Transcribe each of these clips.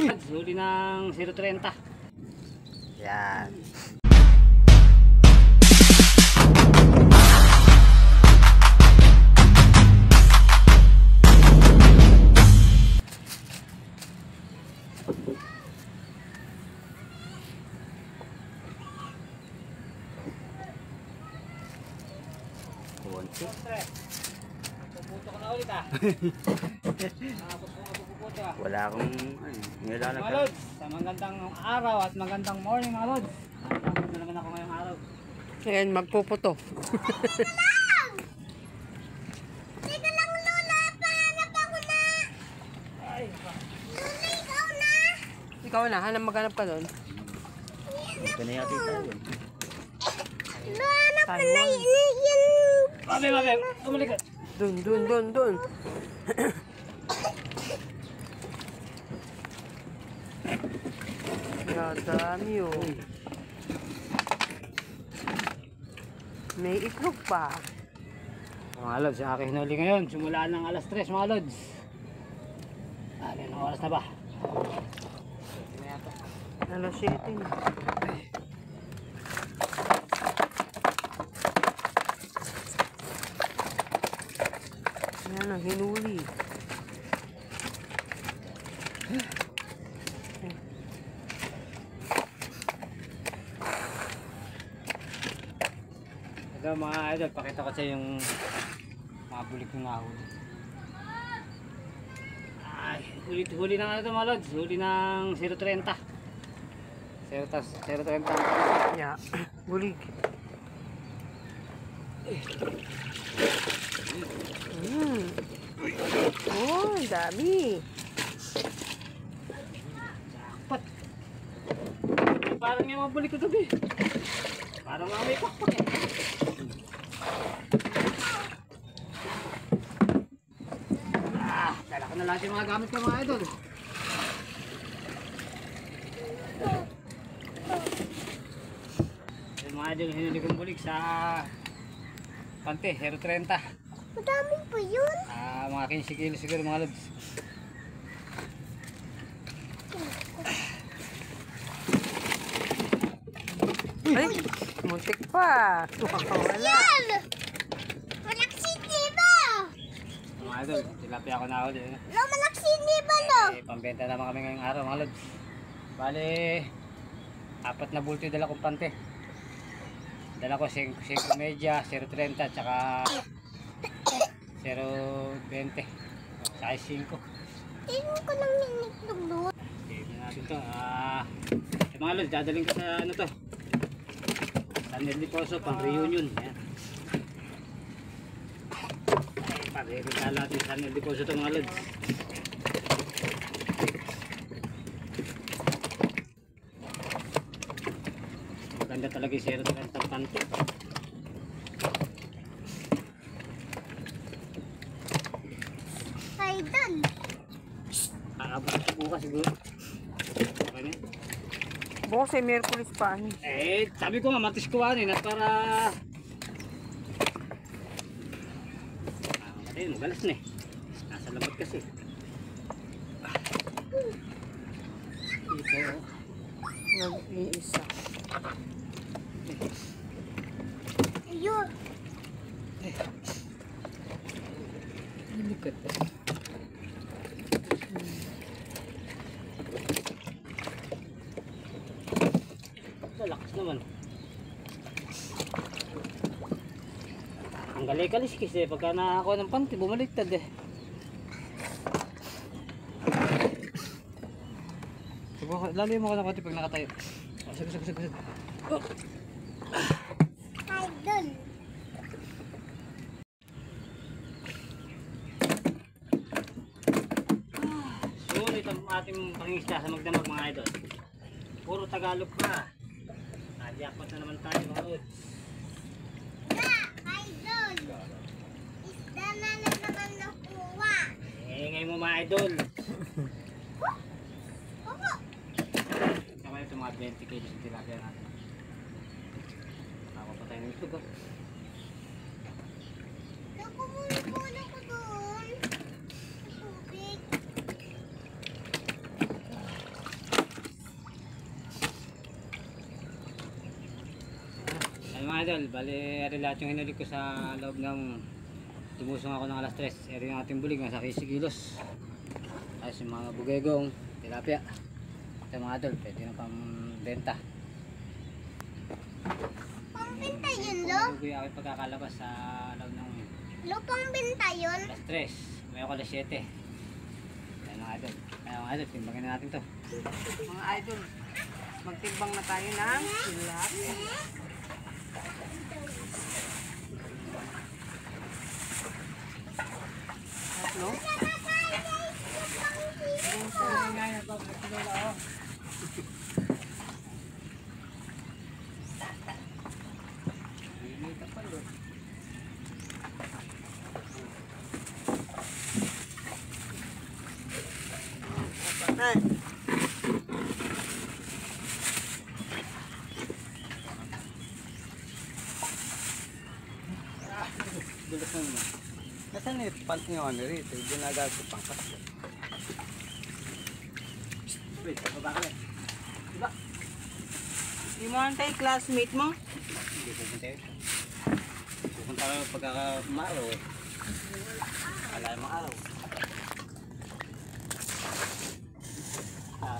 Huli ng 0.30. Yan. Puputo ka na ulit ah. Wala akong nilalagay. Mga lods, sa magandang araw at magandang morning mga lods. Ito naman ako ngayong araw. Ayan, magpuputo. Teka lang, Lola. Pahanap ako na. Ay, Lola, ikaw na. Ikaw na, maghanap ka doon. Ito na yata tayo. Lola, hanap ko na Taiwan. yan. mabe, tumalik ka. Doon. Dami oh. May itlog pa. Mga lods, sa akin hinuli ngayon. Simula ng alas 3 mga lods. Anong oras na ba? Alas 7 na. Yan ang hinuli. Ito mga idol, pakita ko sa yung mga bulik ng nahuli. Ay, huli ng ano ito mga lods. Huli ng 0.30. 0.30. Yeah. Bulig. Oh, ang dami. Jackpot. Parang yung mga bulik ko ito eh. Parang mga may pakpak eh. Dala ko na lahat yung mga gamit ko mga idol. Yung mga idol, hinuli kong bulik sa Pante, 0.30. Madami po yun. Mga 15 kilo siguro mga lods. Ay, muntik pa. Wala. Malaksin di ba? Mga idol, tilapia ko na huli. Lo, malaksin di ba, lo? Pambenta naman kami ngayong araw mga lods. Bale, 4 na bulto yung dala kong Pante. Dala ko 5 media, 0.30, tsaka 0.20, tsaka 5. Tingin ko lang yung itlog doon. Tignan natin to. Yung mga lods, dadaling ko sa ano to. San Ildefonso, pang reunion. Ayan. Pag-irita natin sa San Ildefonso to mga lods. Maganda talaga yung 0.30 Pante. Idol. Kakabot bukas siguro. Okay na. Bukas ay Miyerkules pa. Sabi ko nga matis kuhanin at para ayun, galas na eh. Nasa labat kasi. Ito. Nag-iisa. Ayun. Likat. Lakas naman. Ang galay-kalis kasi pagka nakakuha ng Pante, bumaliktad eh. Lalo yung mga nakati pag nakatayo. Sagad. Oh. Idol. Sulit ang ating pangingisda sa magdamag mga idol. Puro Tagalog pa. Jackpot na naman tayo mga lods. Idol. Isda na naman nakuha. Ngayon mo mga idol. Opo. Saka ito mga 20 kilos yung tilapia natin. Nakawa pa tayo ng itlog. Nakumulong ko doon. Tubig. mga idol, bali eri lahat yung hinuli ko sa loob ng tumusong ako ng alas 3. Eri yung ating bulig, nasa 15 kilos. Tapos yung mga bugegong, tilapia. Ito mga idol, pwede na pang benta. Pambenta yun, Lo? Ito yung aking pagkakalabas sa loob ng Lo, pambenta yun? alas 3. May ako alas 7. Ayan mga idol. Ayan mga idol, timbangin na natin to. Mga idol, magtimbang na tayo ng tilapia. No? Ay, Dulas na naman. Nasaan yung pant nyo ano rito? Ginagamit ko pang kas. Wait, pababa ka lang. di mo antay classmate mo? Hindi pupunta yun. Pupunta ka pagkakamaraw eh. Wala yung mga araw.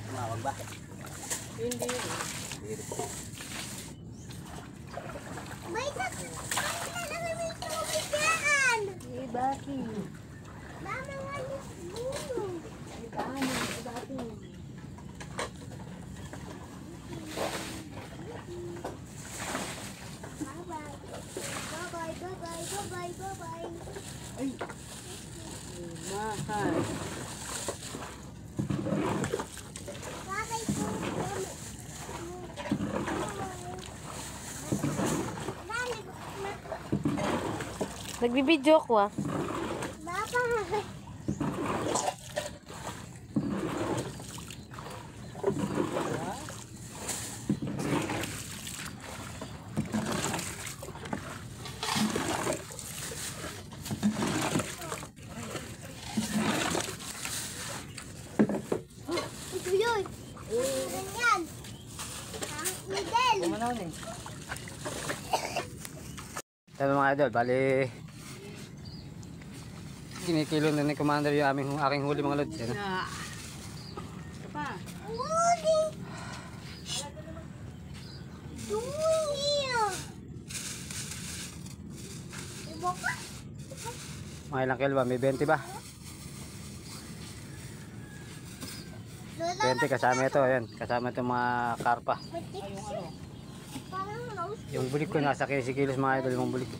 Tumawag ba? Hindi. May nalalagay may tubig yan! Eh, bakit? Mama, walis mo. Bye-bye. Bye-bye, bye-bye, bye-bye, bye-bye. Mahal. Bye-bye po. Dami. Nagbibidyo ko ah. Bye-bye. Ito yun. Ganyan. Ang idel. Kumanahon eh. Sabi mga idol, bali kinikilo na ni Commander yung aking huli mga lods. Yan, Na. Ito pa. Uli. Uli. Iba ka? mga ilang kilo ba? May 20 ba? Lola, 20 kasama ito. Ayan, kasama itong mga karpa. matik siya. Parang nose. Yung bulik ko nasa 15 kilos mga idol, yung bulik.